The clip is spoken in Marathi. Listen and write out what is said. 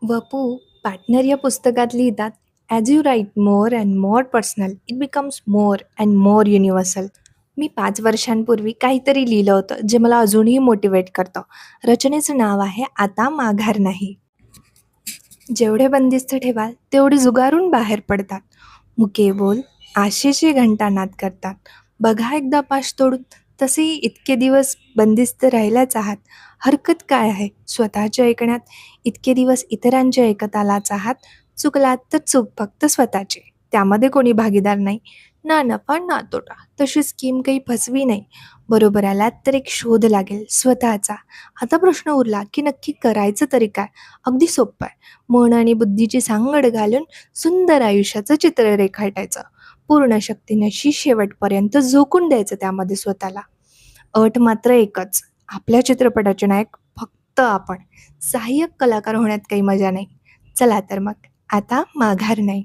वपू पार्टनर या पुस्तकात लिहितात, as you write more and more personal it becomes more and more universal. मी 5 वर्षांपूर्वी काहीतरी लिहिलं होतं जे मला अजूनही मोटिवेट करतं. रचनेचं नाव आहे आता माघार नाही. जेवढे बंदिस्त ठेवाल तेवढे जुगारून बाहेर पडतात. मुके बोल आशेची घंटानाद करतात. बघा एकदा पाश तोडून. तसेही इतके दिवस बंदिस्त राहिल्याच आहात. हरकत काय आहे स्वतःच्या ऐकण्यात? इतके दिवस इतरांचे ऐकत आलाच आहात. चुकलात तर चूक फक्त स्वतःची. त्यामध्ये कोणी भागीदार नाही. ना नफा ना तोटा. तशी स्कीम काही फसवी नाही. बरोबर आलात तर एक शोध लागेल स्वतःचा. आता प्रश्न उरला की नक्की करायचं तरी काय? अगदी सोपं आहे. मन आणि बुद्धीची सांगड घालून सुंदर आयुष्याचं चित्र रेखाटायचं. पूर्ण शक्तीनिशी शेवटपर्यंत झोकून द्यायचं त्यामध्ये स्वतःला. अट मात्र एकच, आपल्या चित्रपटाचे नायक फक्त आपण. सहाय्यक कलाकार होण्यात काही मजा नाही. चला तर मग, आता माघार नाही.